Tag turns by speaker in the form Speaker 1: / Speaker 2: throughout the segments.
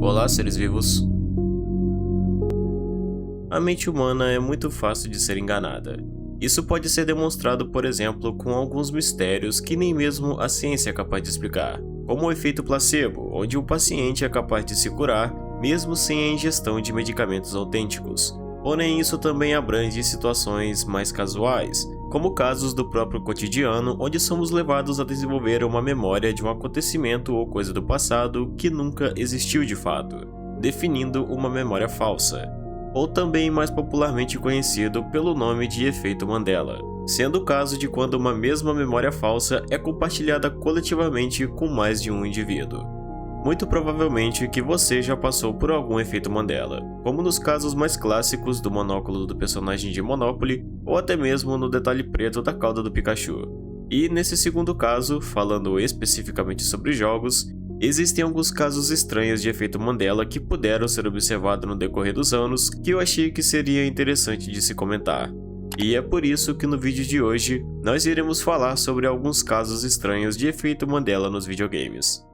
Speaker 1: Olá, seres vivos. A mente humana é muito fácil de ser enganada. Isso pode ser demonstrado, por exemplo, com alguns mistérios que nem mesmo a ciência é capaz de explicar, como o efeito placebo, onde o paciente é capaz de se curar mesmo sem a ingestão de medicamentos autênticos. Porém, isso também abrange situações mais casuais, como casos do próprio cotidiano, onde somos levados a desenvolver uma memória de um acontecimento ou coisa do passado que nunca existiu de fato, definindo uma memória falsa, ou também mais popularmente conhecido pelo nome de efeito Mandela, sendo o caso de quando uma mesma memória falsa é compartilhada coletivamente com mais de um indivíduo. Muito provavelmente que você já passou por algum efeito Mandela, como nos casos mais clássicos do monóculo do personagem de Monopoly, ou até mesmo no detalhe preto da cauda do Pikachu. E nesse segundo caso, falando especificamente sobre jogos, existem alguns casos estranhos de efeito Mandela que puderam ser observados no decorrer dos anos que eu achei que seria interessante de se comentar. E é por isso que no vídeo de hoje, nós iremos falar sobre alguns casos estranhos de efeito Mandela nos videogames.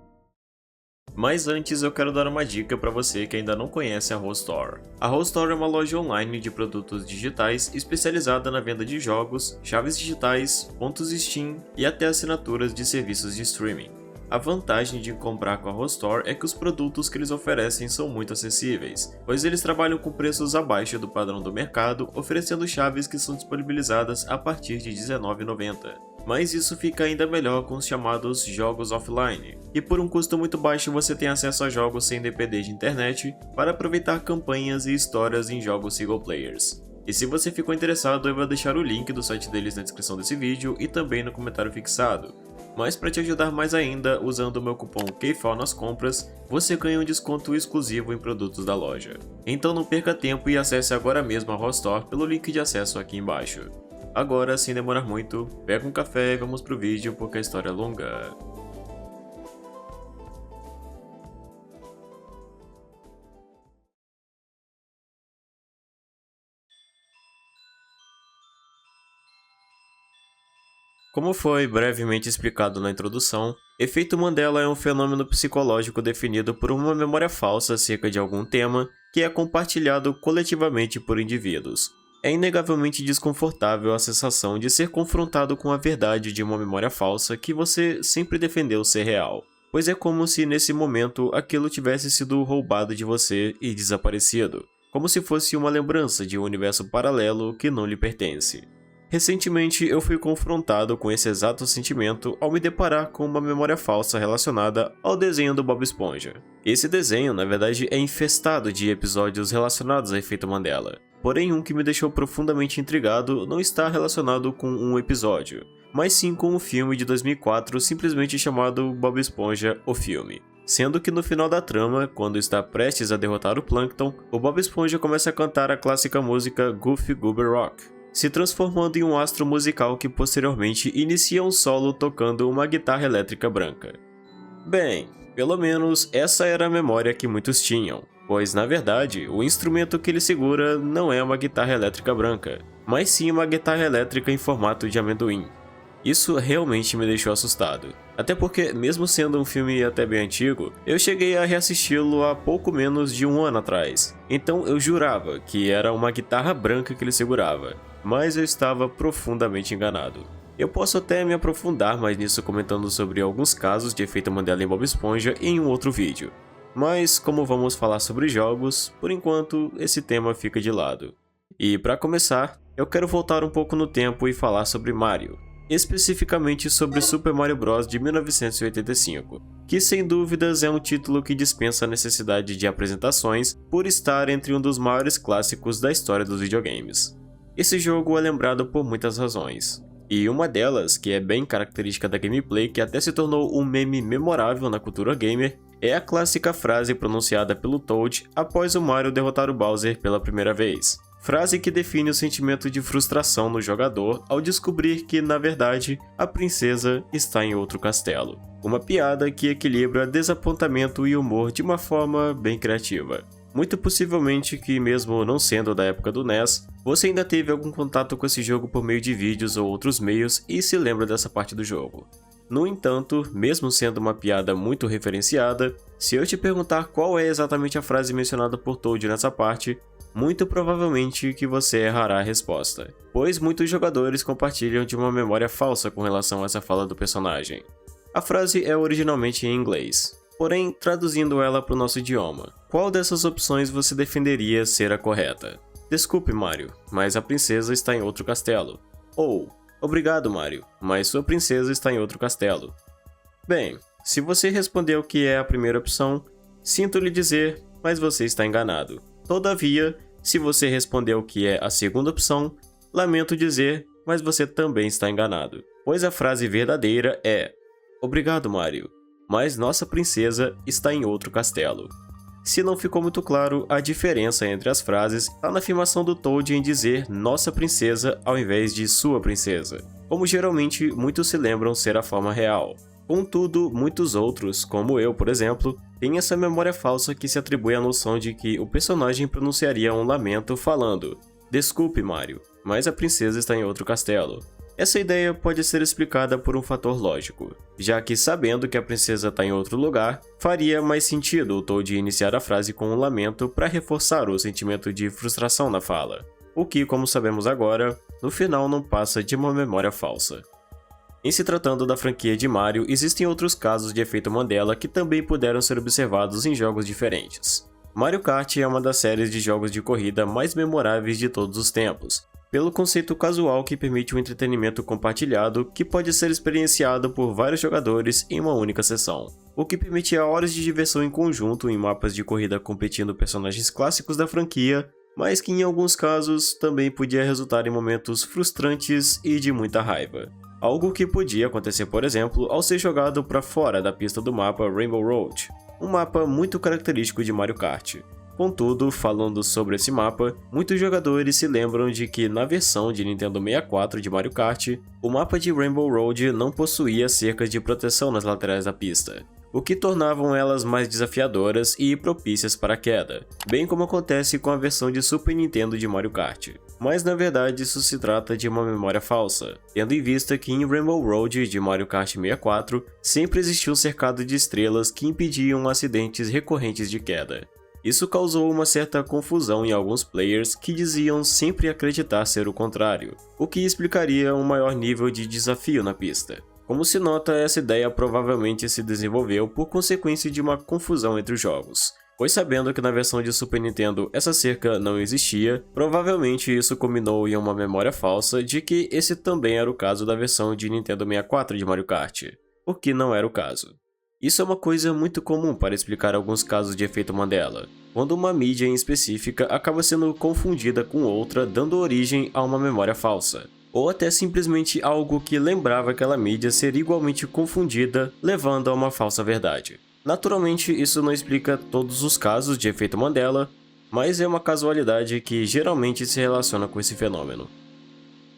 Speaker 1: Mas antes eu quero dar uma dica para você que ainda não conhece a Rollstore. A Rollstore é uma loja online de produtos digitais especializada na venda de jogos, chaves digitais, pontos Steam e até assinaturas de serviços de streaming. A vantagem de comprar com a Rollstore é que os produtos que eles oferecem são muito acessíveis, pois eles trabalham com preços abaixo do padrão do mercado, oferecendo chaves que são disponibilizadas a partir de R$19,90. Mas isso fica ainda melhor com os chamados jogos offline, e por um custo muito baixo você tem acesso a jogos sem depender de internet para aproveitar campanhas e histórias em jogos single players. E se você ficou interessado, eu vou deixar o link do site deles na descrição desse vídeo e também no comentário fixado. Mas para te ajudar mais ainda, usando o meu cupom KFAL nas compras, você ganha um desconto exclusivo em produtos da loja. Então não perca tempo e acesse agora mesmo a Rollstore pelo link de acesso aqui embaixo. Agora, sem demorar muito, pega um café e vamos pro vídeo porque a história é longa. Como foi brevemente explicado na introdução, efeito Mandela é um fenômeno psicológico definido por uma memória falsa acerca de algum tema que é compartilhado coletivamente por indivíduos. É inegavelmente desconfortável a sensação de ser confrontado com a verdade de uma memória falsa que você sempre defendeu ser real, pois é como se nesse momento aquilo tivesse sido roubado de você e desaparecido, como se fosse uma lembrança de um universo paralelo que não lhe pertence. Recentemente eu fui confrontado com esse exato sentimento ao me deparar com uma memória falsa relacionada ao desenho do Bob Esponja. Esse desenho, na verdade, é infestado de episódios relacionados a efeito Mandela. Porém, um que me deixou profundamente intrigado não está relacionado com um episódio, mas sim com um filme de 2004 simplesmente chamado Bob Esponja, o filme. Sendo que no final da trama, quando está prestes a derrotar o Plankton, o Bob Esponja começa a cantar a clássica música Goofy Goober Rock, se transformando em um astro musical que posteriormente inicia um solo tocando uma guitarra elétrica branca. Bem, pelo menos essa era a memória que muitos tinham, pois na verdade o instrumento que ele segura não é uma guitarra elétrica branca, mas sim uma guitarra elétrica em formato de amendoim. Isso realmente me deixou assustado, até porque mesmo sendo um filme até bem antigo, eu cheguei a reassisti-lo há pouco menos de um ano atrás, então eu jurava que era uma guitarra branca que ele segurava, mas eu estava profundamente enganado. Eu posso até me aprofundar mais nisso comentando sobre alguns casos de efeito Mandela em Bob Esponja em um outro vídeo. Mas como vamos falar sobre jogos, por enquanto esse tema fica de lado. E para começar, eu quero voltar um pouco no tempo e falar sobre Mario, especificamente sobre Super Mario Bros. De 1985, que sem dúvidas é um título que dispensa a necessidade de apresentações por estar entre um dos maiores clássicos da história dos videogames. Esse jogo é lembrado por muitas razões, e uma delas, que é bem característica da gameplay que até se tornou um meme memorável na cultura gamer, é a clássica frase pronunciada pelo Toad após o Mario derrotar o Bowser pela primeira vez. Frase que define o sentimento de frustração no jogador ao descobrir que, na verdade, a princesa está em outro castelo. Uma piada que equilibra desapontamento e humor de uma forma bem criativa. Muito possivelmente que, mesmo não sendo da época do NES, você ainda teve algum contato com esse jogo por meio de vídeos ou outros meios e se lembra dessa parte do jogo. No entanto, mesmo sendo uma piada muito referenciada, se eu te perguntar qual é exatamente a frase mencionada por Toad nessa parte, muito provavelmente que você errará a resposta, pois muitos jogadores compartilham de uma memória falsa com relação a essa fala do personagem. A frase é originalmente em inglês, porém, traduzindo ela para o nosso idioma, qual dessas opções você defenderia ser a correta? Desculpe, Mario, mas a princesa está em outro castelo. Ou, obrigado, Mario, mas sua princesa está em outro castelo. Bem, se você respondeu que é a primeira opção, sinto lhe dizer, mas você está enganado. Todavia, se você respondeu que é a segunda opção, lamento dizer, mas você também está enganado, pois a frase verdadeira é: obrigado, Mario, mas nossa princesa está em outro castelo. Se não ficou muito claro, a diferença entre as frases está na afirmação do Toad em dizer nossa princesa ao invés de sua princesa, como geralmente muitos se lembram ser a forma real. Contudo, muitos outros, como eu, por exemplo, têm essa memória falsa que se atribui à noção de que o personagem pronunciaria um lamento falando: desculpe, Mario, mas a princesa está em outro castelo. Essa ideia pode ser explicada por um fator lógico, já que sabendo que a princesa está em outro lugar, faria mais sentido o Toad iniciar a frase com um lamento para reforçar o sentimento de frustração na fala, o que, como sabemos agora, no final não passa de uma memória falsa. Em se tratando da franquia de Mario, existem outros casos de efeito Mandela que também puderam ser observados em jogos diferentes. Mario Kart é uma das séries de jogos de corrida mais memoráveis de todos os tempos, pelo conceito casual que permite um entretenimento compartilhado que pode ser experienciado por vários jogadores em uma única sessão, o que permitia horas de diversão em conjunto em mapas de corrida competindo personagens clássicos da franquia, mas que em alguns casos também podia resultar em momentos frustrantes e de muita raiva. Algo que podia acontecer, por exemplo, ao ser jogado para fora da pista do mapa Rainbow Road, um mapa muito característico de Mario Kart. Contudo, falando sobre esse mapa, muitos jogadores se lembram de que na versão de Nintendo 64 de Mario Kart, o mapa de Rainbow Road não possuía cercas de proteção nas laterais da pista, o que tornavam elas mais desafiadoras e propícias para a queda, bem como acontece com a versão de Super Nintendo de Mario Kart. Mas na verdade isso se trata de uma memória falsa, tendo em vista que em Rainbow Road de Mario Kart 64 sempre existiu um cercado de estrelas que impediam acidentes recorrentes de queda. Isso causou uma certa confusão em alguns players que diziam sempre acreditar ser o contrário, o que explicaria um maior nível de desafio na pista. Como se nota, essa ideia provavelmente se desenvolveu por consequência de uma confusão entre os jogos, pois sabendo que na versão de Super Nintendo essa cerca não existia, provavelmente isso culminou em uma memória falsa de que esse também era o caso da versão de Nintendo 64 de Mario Kart, o que não era o caso. Isso é uma coisa muito comum para explicar alguns casos de efeito Mandela, quando uma mídia em específica acaba sendo confundida com outra, dando origem a uma memória falsa, ou até simplesmente algo que lembrava aquela mídia ser igualmente confundida, levando a uma falsa verdade. Naturalmente, isso não explica todos os casos de efeito Mandela, mas é uma casualidade que geralmente se relaciona com esse fenômeno.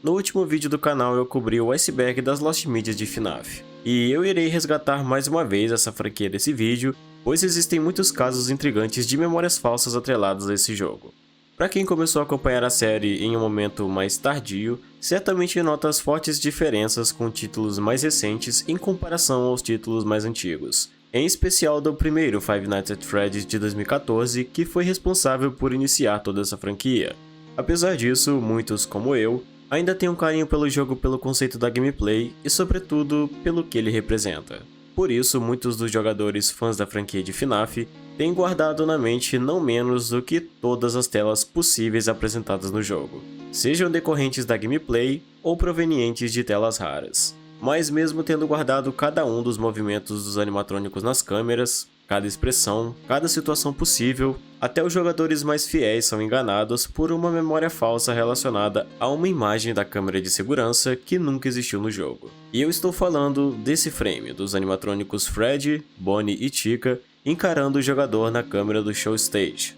Speaker 1: No último vídeo do canal eu cobri o iceberg das Lost Medias de FNAF, e eu irei resgatar mais uma vez essa franquia desse vídeo, pois existem muitos casos intrigantes de memórias falsas atreladas a esse jogo. Para quem começou a acompanhar a série em um momento mais tardio, certamente nota as fortes diferenças com títulos mais recentes em comparação aos títulos mais antigos, em especial do primeiro Five Nights at Freddy's de 2014, que foi responsável por iniciar toda essa franquia. Apesar disso, muitos, como eu, ainda têm um carinho pelo jogo pelo conceito da gameplay e, sobretudo, pelo que ele representa. Por isso, muitos dos jogadores fãs da franquia de FNAF têm guardado na mente não menos do que todas as telas possíveis apresentadas no jogo, sejam decorrentes da gameplay ou provenientes de telas raras. Mas mesmo tendo guardado cada um dos movimentos dos animatrônicos nas câmeras, cada expressão, cada situação possível, até os jogadores mais fiéis são enganados por uma memória falsa relacionada a uma imagem da câmera de segurança que nunca existiu no jogo. E eu estou falando desse frame dos animatrônicos Freddy, Bonnie e Chica encarando o jogador na câmera do show stage.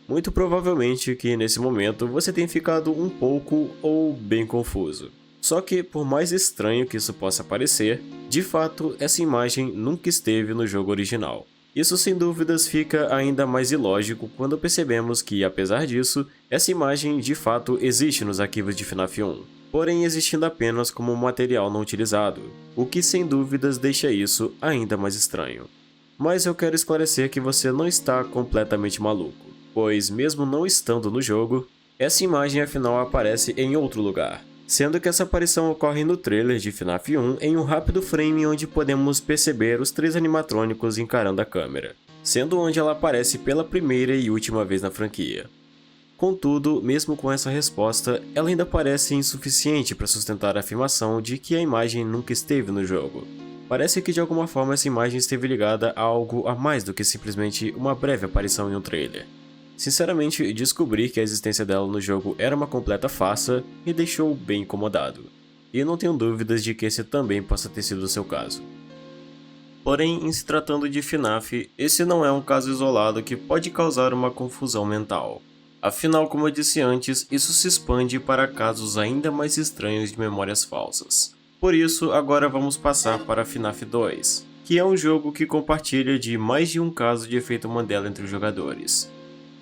Speaker 1: Muito provavelmente que nesse momento você tenha ficado um pouco ou bem confuso. Só que, por mais estranho que isso possa parecer, de fato essa imagem nunca esteve no jogo original. Isso sem dúvidas fica ainda mais ilógico quando percebemos que, apesar disso, essa imagem de fato existe nos arquivos de FNAF 1. porém existindo apenas como material não utilizado, o que sem dúvidas deixa isso ainda mais estranho. Mas eu quero esclarecer que você não está completamente maluco, pois mesmo não estando no jogo, essa imagem afinal aparece em outro lugar, sendo que essa aparição ocorre no trailer de FNAF 1 em um rápido frame onde podemos perceber os 3 animatrônicos encarando a câmera, sendo onde ela aparece pela primeira e última vez na franquia. Contudo, mesmo com essa resposta, ela ainda parece insuficiente para sustentar a afirmação de que a imagem nunca esteve no jogo. Parece que de alguma forma essa imagem esteve ligada a algo a mais do que simplesmente uma breve aparição em um trailer. Sinceramente, descobrir que a existência dela no jogo era uma completa farsa me deixou bem incomodado, e não tenho dúvidas de que esse também possa ter sido o seu caso. Porém, em se tratando de FNAF, esse não é um caso isolado que pode causar uma confusão mental. Afinal, como eu disse antes, isso se expande para casos ainda mais estranhos de memórias falsas. Por isso, agora vamos passar para FNAF 2, que é um jogo que compartilha de mais de um caso de efeito Mandela entre os jogadores.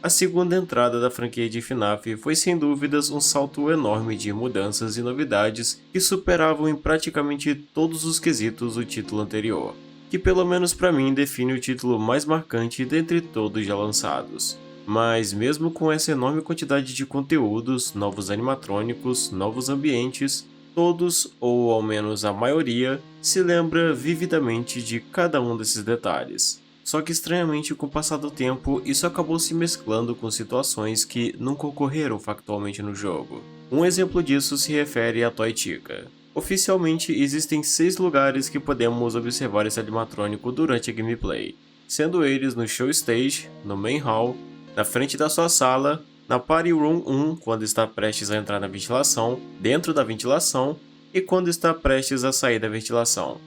Speaker 1: A segunda entrada da franquia de FNAF foi sem dúvidas um salto enorme de mudanças e novidades que superavam em praticamente todos os quesitos o título anterior, que pelo menos para mim define o título mais marcante dentre todos já lançados. Mas mesmo com essa enorme quantidade de conteúdos, novos animatrônicos, novos ambientes, todos, ou ao menos a maioria, se lembra vividamente de cada um desses detalhes. Só que estranhamente, com o passar do tempo, isso acabou se mesclando com situações que nunca ocorreram factualmente no jogo. Um exemplo disso se refere a Toy Chica. Oficialmente, existem 6 lugares que podemos observar esse animatrônico durante a gameplay, sendo eles no Show Stage, no Main Hall, na frente da sua sala, na Party Room 1 quando está prestes a entrar na ventilação, dentro da ventilação e quando está prestes a sair da ventilação.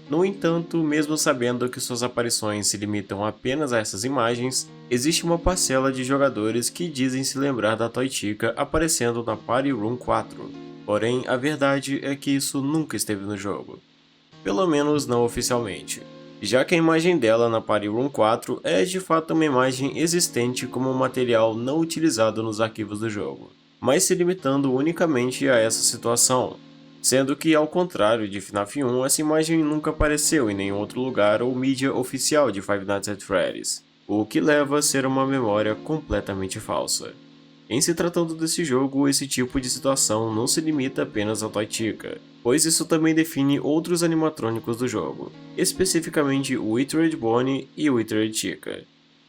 Speaker 1: No entanto, mesmo sabendo que suas aparições se limitam apenas a essas imagens, existe uma parcela de jogadores que dizem se lembrar da Toy Chica aparecendo na Party Room 4. Porém, a verdade é que isso nunca esteve no jogo. Pelo menos não oficialmente, já que a imagem dela na Party Room 4 é de fato uma imagem existente como material não utilizado nos arquivos do jogo, mas se limitando unicamente a essa situação. Sendo que, ao contrário de FNAF 1, essa imagem nunca apareceu em nenhum outro lugar ou mídia oficial de Five Nights at Freddy's, o que leva a ser uma memória completamente falsa. Em se tratando desse jogo, esse tipo de situação não se limita apenas ao Toy Chica, pois isso também define outros animatrônicos do jogo, especificamente o Withered Bonnie e o Withered Chica.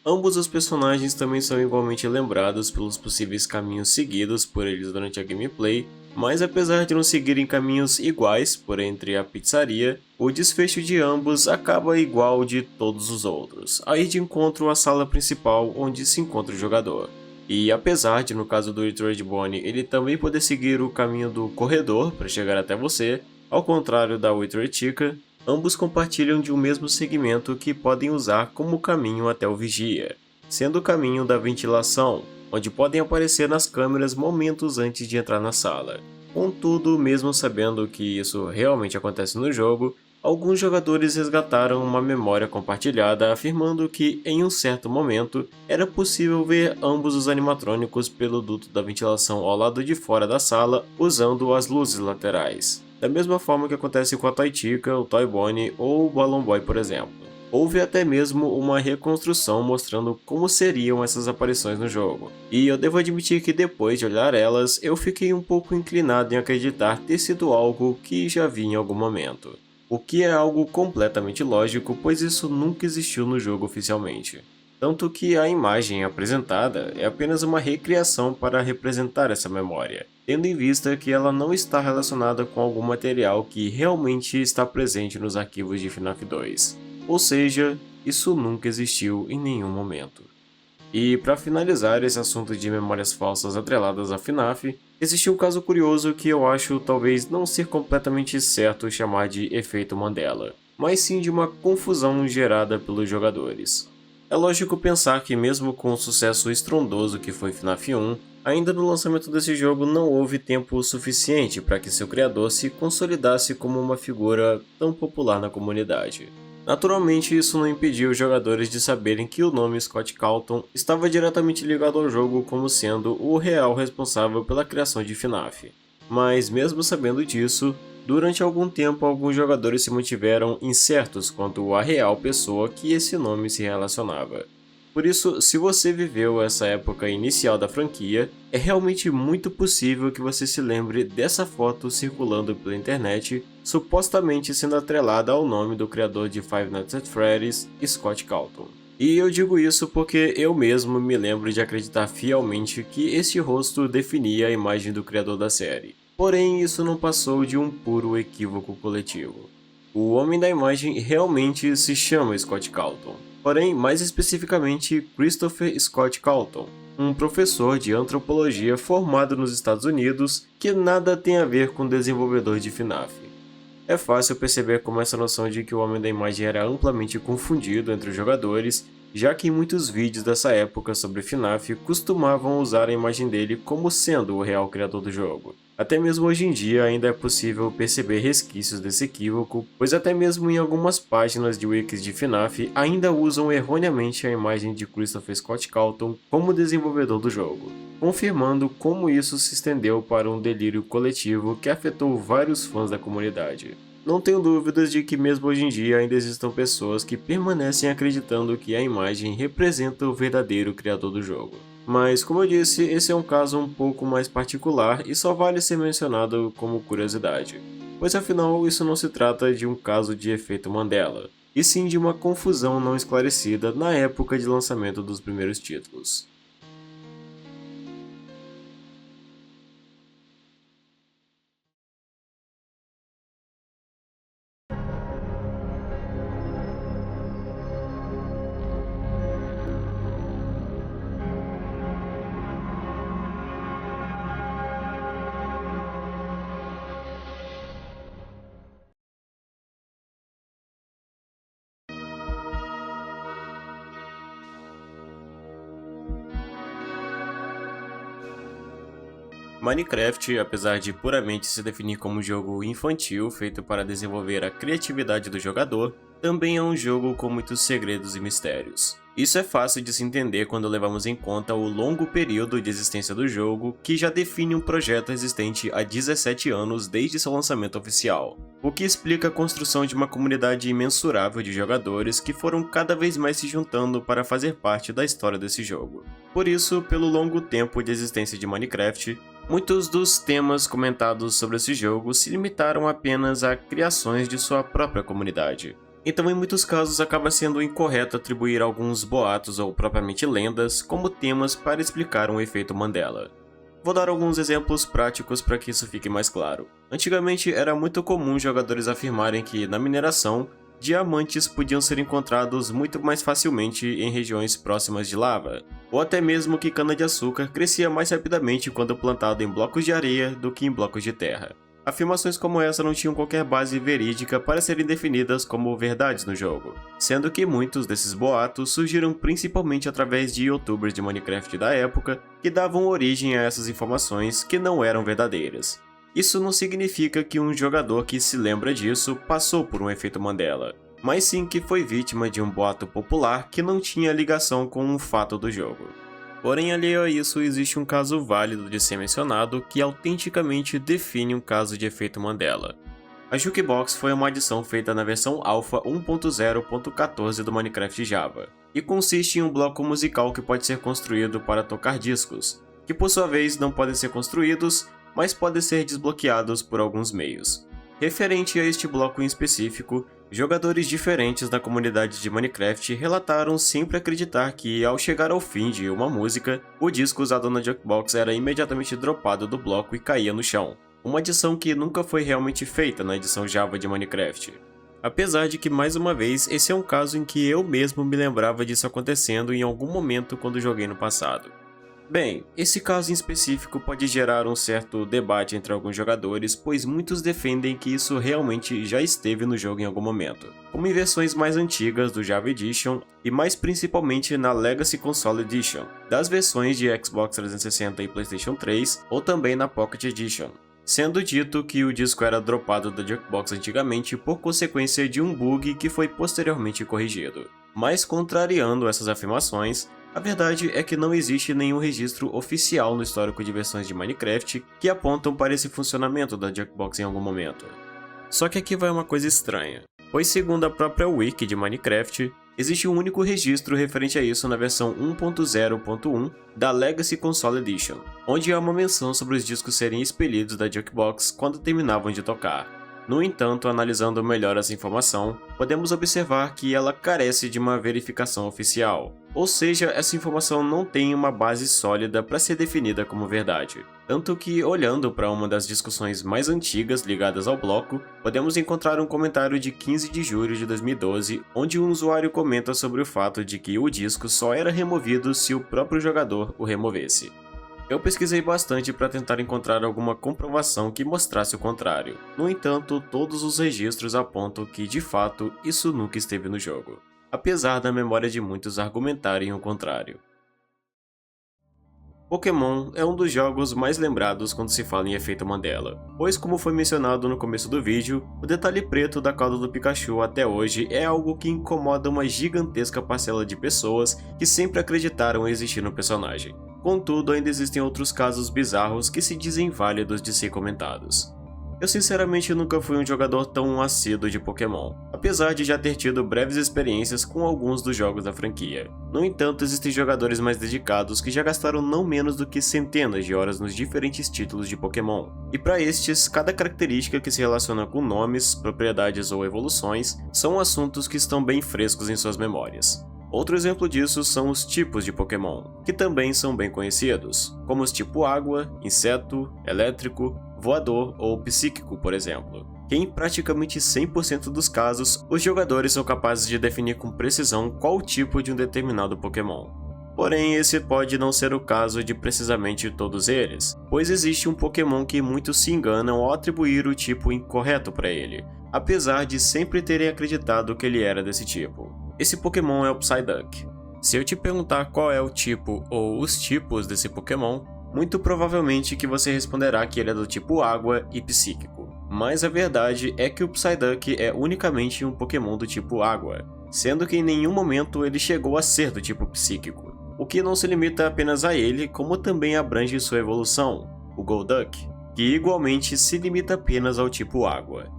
Speaker 1: Ambos os personagens também são igualmente lembrados pelos possíveis caminhos seguidos por eles durante a gameplay, mas apesar de não seguirem caminhos iguais por entre a pizzaria, o desfecho de ambos acaba igual ao de todos os outros, aí de encontro à sala principal onde se encontra o jogador. E apesar de no caso do Withered Bonnie ele também poder seguir o caminho do corredor para chegar até você, ao contrário da Withered Chica, ambos compartilham de um mesmo segmento que podem usar como caminho até o vigia, sendo o caminho da ventilação, onde podem aparecer nas câmeras momentos antes de entrar na sala. Contudo, mesmo sabendo que isso realmente acontece no jogo, alguns jogadores resgataram uma memória compartilhada afirmando que, em um certo momento, era possível ver ambos os animatrônicos pelo duto da ventilação ao lado de fora da sala usando as luzes laterais. Da mesma forma que acontece com a Toy Chica, o Toy Bonnie ou o Balloon Boy, por exemplo. Houve até mesmo uma reconstrução mostrando como seriam essas aparições no jogo. E eu devo admitir que depois de olhar elas, eu fiquei um pouco inclinado em acreditar ter sido algo que já vi em algum momento. O que é algo completamente lógico, pois isso nunca existiu no jogo oficialmente. Tanto que a imagem apresentada é apenas uma recriação para representar essa memória, tendo em vista que ela não está relacionada com algum material que realmente está presente nos arquivos de FNAF 2. Ou seja, isso nunca existiu em nenhum momento. E para finalizar esse assunto de memórias falsas atreladas a FNAF, existe um caso curioso que eu acho talvez não ser completamente certo chamar de efeito Mandela, mas sim de uma confusão gerada pelos jogadores. É lógico pensar que mesmo com o sucesso estrondoso que foi FNAF 1, ainda no lançamento desse jogo não houve tempo suficiente para que seu criador se consolidasse como uma figura tão popular na comunidade. Naturalmente, isso não impediu os jogadores de saberem que o nome Scott Cawthon estava diretamente ligado ao jogo como sendo o real responsável pela criação de FNAF. Mas mesmo sabendo disso, durante algum tempo alguns jogadores se mantiveram incertos quanto à real pessoa que esse nome se relacionava. Por isso, se você viveu essa época inicial da franquia, é realmente muito possível que você se lembre dessa foto circulando pela internet, supostamente sendo atrelada ao nome do criador de Five Nights at Freddy's, Scott Cawthon. E eu digo isso porque eu mesmo me lembro de acreditar fielmente que esse rosto definia a imagem do criador da série. Porém, isso não passou de um puro equívoco coletivo. O homem da imagem realmente se chama Scott Cawthon. Porém, mais especificamente, Christopher Scott Cawthon, um professor de antropologia formado nos Estados Unidos que nada tem a ver com o desenvolvedor de FNAF. É fácil perceber como essa noção de que o homem da imagem era amplamente confundido entre os jogadores, já que em muitos vídeos dessa época sobre FNAF costumavam usar a imagem dele como sendo o real criador do jogo. Até mesmo hoje em dia ainda é possível perceber resquícios desse equívoco, pois até mesmo em algumas páginas de wikis de FNAF ainda usam erroneamente a imagem de Christopher Scott Cawthon como desenvolvedor do jogo, confirmando como isso se estendeu para um delírio coletivo que afetou vários fãs da comunidade. Não tenho dúvidas de que mesmo hoje em dia ainda existam pessoas que permanecem acreditando que a imagem representa o verdadeiro criador do jogo. Mas, como eu disse, esse é um caso um pouco mais particular e só vale ser mencionado como curiosidade, pois afinal isso não se trata de um caso de efeito Mandela, e sim de uma confusão não esclarecida na época de lançamento dos primeiros títulos. Minecraft, apesar de puramente se definir como um jogo infantil feito para desenvolver a criatividade do jogador, também é um jogo com muitos segredos e mistérios. Isso é fácil de se entender quando levamos em conta o longo período de existência do jogo, que já define um projeto existente há 17 anos desde seu lançamento oficial, o que explica a construção de uma comunidade imensurável de jogadores que foram cada vez mais se juntando para fazer parte da história desse jogo. Por isso, pelo longo tempo de existência de Minecraft, muitos dos temas comentados sobre esse jogo se limitaram apenas a criações de sua própria comunidade. Então, em muitos casos, acaba sendo incorreto atribuir alguns boatos ou propriamente lendas como temas para explicar um efeito Mandela. Vou dar alguns exemplos práticos para que isso fique mais claro. Antigamente, era muito comum jogadores afirmarem que, na mineração, diamantes podiam ser encontrados muito mais facilmente em regiões próximas de lava, ou até mesmo que cana-de-açúcar crescia mais rapidamente quando plantado em blocos de areia do que em blocos de terra. Afirmações como essa não tinham qualquer base verídica para serem definidas como verdades no jogo, sendo que muitos desses boatos surgiram principalmente através de youtubers de Minecraft da época que davam origem a essas informações que não eram verdadeiras. Isso não significa que um jogador que se lembra disso passou por um efeito Mandela, mas sim que foi vítima de um boato popular que não tinha ligação com um fato do jogo. Porém, alheio a isso, existe um caso válido de ser mencionado que autenticamente define um caso de efeito Mandela. A Jukebox foi uma adição feita na versão Alpha 1.0.14 do Minecraft Java, e consiste em um bloco musical que pode ser construído para tocar discos, que por sua vez não podem ser construídos, mas podem ser desbloqueados por alguns meios. Referente a este bloco em específico, jogadores diferentes da comunidade de Minecraft relataram sempre acreditar que, ao chegar ao fim de uma música, o disco usado na Jukebox era imediatamente dropado do bloco e caía no chão, uma adição que nunca foi realmente feita na edição Java de Minecraft. Apesar de que, mais uma vez, esse é um caso em que eu mesmo me lembrava disso acontecendo em algum momento quando joguei no passado. Bem, esse caso em específico pode gerar um certo debate entre alguns jogadores, pois muitos defendem que isso realmente já esteve no jogo em algum momento, como em versões mais antigas do Java Edition e mais principalmente na Legacy Console Edition, das versões de Xbox 360 e PlayStation 3, ou também na Pocket Edition, sendo dito que o disco era dropado da Jukebox antigamente por consequência de um bug que foi posteriormente corrigido. Mas contrariando essas afirmações, A verdade é que não existe nenhum registro oficial no histórico de versões de Minecraft que apontam para esse funcionamento da Jackbox em algum momento. Só que aqui vai uma coisa estranha, pois segundo a própria wiki de Minecraft, existe um único registro referente a isso na versão 1.0.1 da Legacy Console Edition, onde há uma menção sobre os discos serem expelidos da Jackbox quando terminavam de tocar. No entanto, analisando melhor essa informação, podemos observar que ela carece de uma verificação oficial, ou seja, essa informação não tem uma base sólida para ser definida como verdade. Tanto que, olhando para uma das discussões mais antigas ligadas ao bloco, podemos encontrar um comentário de 15 de julho de 2012, onde um usuário comenta sobre o fato de que o disco só era removido se o próprio jogador o removesse. Eu pesquisei bastante para tentar encontrar alguma comprovação que mostrasse o contrário. No entanto, todos os registros apontam que, de fato, isso nunca esteve no jogo, apesar da memória de muitos argumentarem o contrário. Pokémon é um dos jogos mais lembrados quando se fala em efeito Mandela, pois como foi mencionado no começo do vídeo, o detalhe preto da cauda do Pikachu até hoje é algo que incomoda uma gigantesca parcela de pessoas que sempre acreditaram existir no personagem. Contudo, ainda existem outros casos bizarros que se dizem válidos de ser comentados. Eu sinceramente nunca fui um jogador tão assíduo de Pokémon, apesar de já ter tido breves experiências com alguns dos jogos da franquia. No entanto, existem jogadores mais dedicados que já gastaram não menos do que centenas de horas nos diferentes títulos de Pokémon, e para estes, cada característica que se relaciona com nomes, propriedades ou evoluções são assuntos que estão bem frescos em suas memórias. Outro exemplo disso são os tipos de Pokémon, que também são bem conhecidos, como os tipo água, inseto, elétrico, voador ou psíquico, por exemplo, que em praticamente 100% dos casos, os jogadores são capazes de definir com precisão qual o tipo de um determinado Pokémon. Porém, esse pode não ser o caso de precisamente todos eles, pois existe um Pokémon que muitos se enganam ao atribuir o tipo incorreto para ele, apesar de sempre terem acreditado que ele era desse tipo. Esse Pokémon é o Psyduck. Se eu te perguntar qual é o tipo ou os tipos desse Pokémon, muito provavelmente que você responderá que ele é do tipo água e psíquico. Mas a verdade é que o Psyduck é unicamente um Pokémon do tipo água, sendo que em nenhum momento ele chegou a ser do tipo psíquico. O que não se limita apenas a ele, como também abrange sua evolução, o Golduck, que igualmente se limita apenas ao tipo água.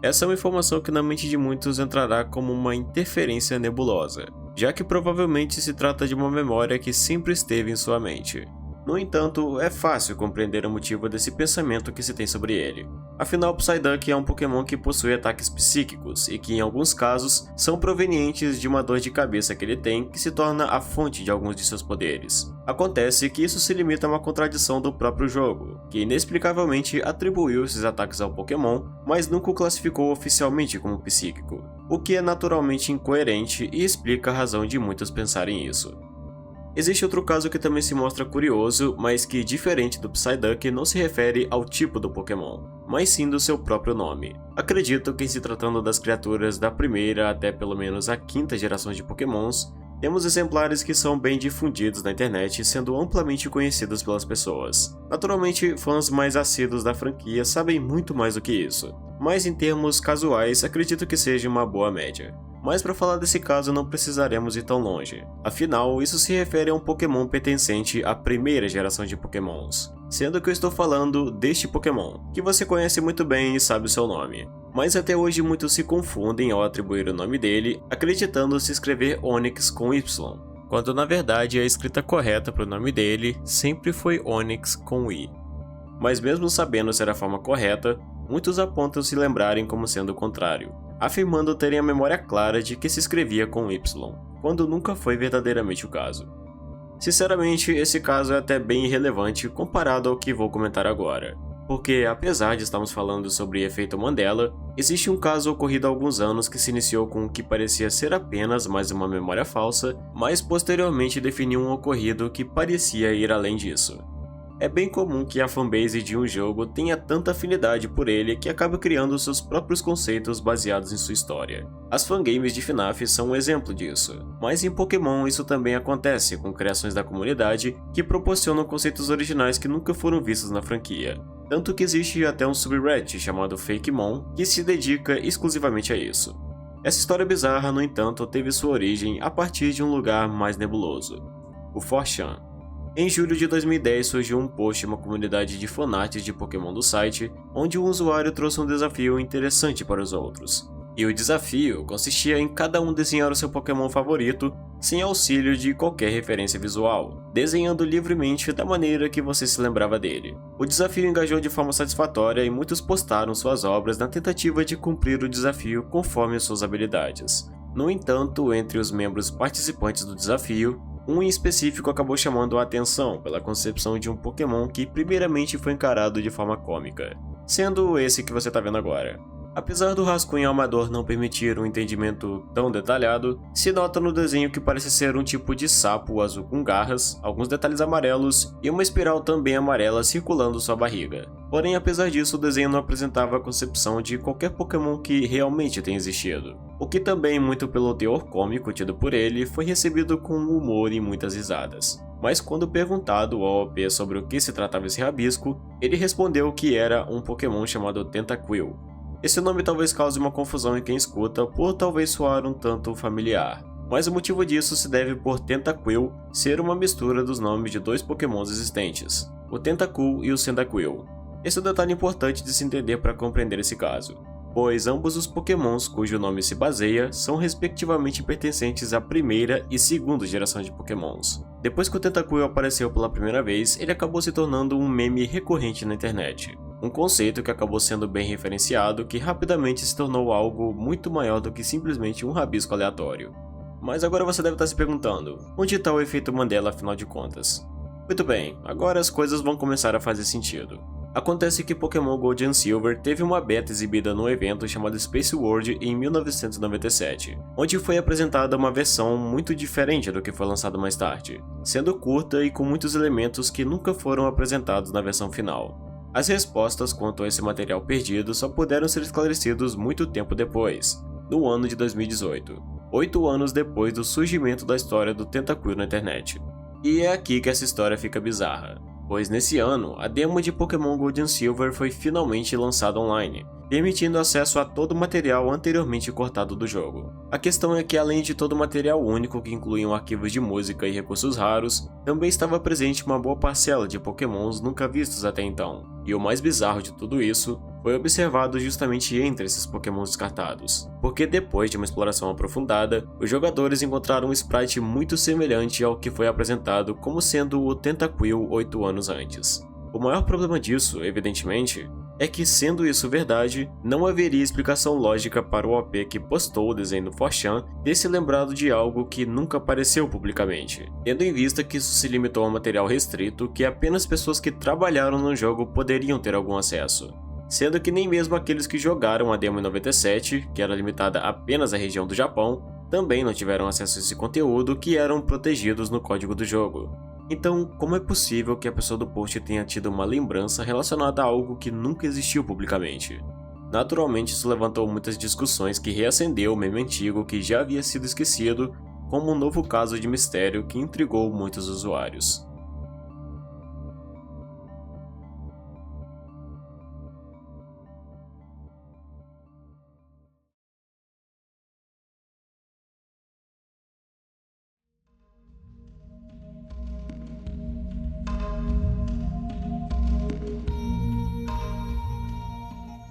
Speaker 1: Essa é uma informação que na mente de muitos entrará como uma interferência nebulosa, já que provavelmente se trata de uma memória que sempre esteve em sua mente. No entanto, é fácil compreender o motivo desse pensamento que se tem sobre ele. Afinal, o Psyduck é um Pokémon que possui ataques psíquicos e que, em alguns casos, são provenientes de uma dor de cabeça que ele tem que se torna a fonte de alguns de seus poderes. Acontece que isso se limita a uma contradição do próprio jogo, que inexplicavelmente atribuiu esses ataques ao Pokémon, mas nunca o classificou oficialmente como psíquico, o que é naturalmente incoerente e explica a razão de muitos pensarem isso. Existe outro caso que também se mostra curioso, mas que, diferente do Psyduck, não se refere ao tipo do Pokémon, mas sim do seu próprio nome. Acredito que, em se tratando das criaturas da primeira até pelo menos a quinta geração de Pokémons, temos exemplares que são bem difundidos na internet, sendo amplamente conhecidos pelas pessoas. Naturalmente, fãs mais assíduos da franquia sabem muito mais do que isso, mas em termos casuais, acredito que seja uma boa média. Mas para falar desse caso não precisaremos ir tão longe, afinal isso se refere a um Pokémon pertencente à primeira geração de Pokémons, sendo que eu estou falando deste Pokémon, que você conhece muito bem e sabe o seu nome. Mas até hoje muitos se confundem ao atribuir o nome dele, acreditando se escrever Onix com Y, quando na verdade a escrita correta para o nome dele sempre foi Onix com I. Mas mesmo sabendo ser a forma correta, muitos apontam se lembrarem como sendo o contrário, afirmando terem a memória clara de que se escrevia com Y, quando nunca foi verdadeiramente o caso. Sinceramente, esse caso é até bem irrelevante comparado ao que vou comentar agora, porque apesar de estarmos falando sobre efeito Mandela, existe um caso ocorrido há alguns anos que se iniciou com o que parecia ser apenas mais uma memória falsa, mas posteriormente definiu um ocorrido que parecia ir além disso. É bem comum que a fanbase de um jogo tenha tanta afinidade por ele que acaba criando seus próprios conceitos baseados em sua história. As fangames de FNAF são um exemplo disso, mas em Pokémon isso também acontece com criações da comunidade que proporcionam conceitos originais que nunca foram vistos na franquia. Tanto que existe até um subreddit chamado Fakemon que se dedica exclusivamente a isso. Essa história bizarra, no entanto, teve sua origem a partir de um lugar mais nebuloso. o 4chan. Em julho de 2010 surgiu um post em uma comunidade de fanarts de Pokémon do site, onde um usuário trouxe um desafio interessante para os outros. E o desafio consistia em cada um desenhar o seu Pokémon favorito, sem auxílio de qualquer referência visual, desenhando livremente da maneira que você se lembrava dele. O desafio engajou de forma satisfatória e muitos postaram suas obras na tentativa de cumprir o desafio conforme suas habilidades. No entanto, entre os membros participantes do desafio, um em específico acabou chamando a atenção pela concepção de um Pokémon que primeiramente foi encarado de forma cômica, sendo esse que você está vendo agora. Apesar do rascunho amador não permitir um entendimento tão detalhado, se nota no desenho que parece ser um tipo de sapo azul com garras, alguns detalhes amarelos e uma espiral também amarela circulando sua barriga. Porém, apesar disso, o desenho não apresentava a concepção de qualquer Pokémon que realmente tenha existido. O que também, muito pelo teor cômico tido por ele, foi recebido com humor e muitas risadas. Mas quando perguntado ao OP sobre o que se tratava esse rabisco, ele respondeu que era um Pokémon chamado Tentaquill. Esse nome talvez cause uma confusão em quem escuta por talvez soar um tanto familiar, mas o motivo disso se deve por Tentaquill ser uma mistura dos nomes de dois Pokémons existentes, o Tentacool e o Cyndaquil. Esse é um detalhe importante de se entender para compreender esse caso, pois ambos os Pokémons cujo nome se baseia são respectivamente pertencentes à primeira e segunda geração de Pokémons. Depois que o Tentaquill apareceu pela primeira vez, ele acabou se tornando um meme recorrente na internet. Um conceito que acabou sendo bem referenciado, que rapidamente se tornou algo muito maior do que simplesmente um rabisco aleatório. Mas agora você deve estar se perguntando, onde está o efeito Mandela afinal de contas? Muito bem, agora as coisas vão começar a fazer sentido. Acontece que Pokémon Gold and Silver teve uma beta exibida num evento chamado Space World em 1997, onde foi apresentada uma versão muito diferente do que foi lançado mais tarde, sendo curta e com muitos elementos que nunca foram apresentados na versão final. As respostas quanto a esse material perdido só puderam ser esclarecidos muito tempo depois, no ano de 2018, 8 anos depois do surgimento da história do Tentaquill na internet. E é aqui que essa história fica bizarra, pois nesse ano, a demo de Pokémon Gold and Silver foi finalmente lançada online, permitindo acesso a todo o material anteriormente cortado do jogo. A questão é que além de todo o material único que incluíam arquivos de música e recursos raros, também estava presente uma boa parcela de Pokémons nunca vistos até então. E o mais bizarro de tudo isso foi observado justamente entre esses Pokémons descartados, porque depois de uma exploração aprofundada, os jogadores encontraram um sprite muito semelhante ao que foi apresentado como sendo o Tentaquill 8 anos antes. O maior problema disso, evidentemente, é que, sendo isso verdade, não haveria explicação lógica para o OP que postou o desenho no 4chan ter se lembrado de algo que nunca apareceu publicamente, tendo em vista que isso se limitou a um material restrito que apenas pessoas que trabalharam no jogo poderiam ter algum acesso, sendo que nem mesmo aqueles que jogaram a demo em 97, que era limitada apenas à região do Japão, também não tiveram acesso a esse conteúdo que eram protegidos no código do jogo. Então, como é possível que a pessoa do post tenha tido uma lembrança relacionada a algo que nunca existiu publicamente? Naturalmente, isso levantou muitas discussões que reacendeu o meme antigo que já havia sido esquecido, como um novo caso de mistério que intrigou muitos usuários.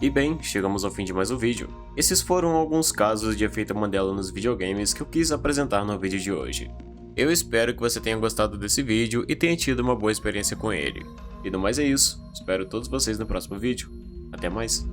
Speaker 1: E bem, chegamos ao fim de mais um vídeo. Esses foram alguns casos de efeito Mandela nos videogames que eu quis apresentar no vídeo de hoje. Eu espero que você tenha gostado desse vídeo e tenha tido uma boa experiência com ele. E no mais é isso, espero todos vocês no próximo vídeo. Até mais!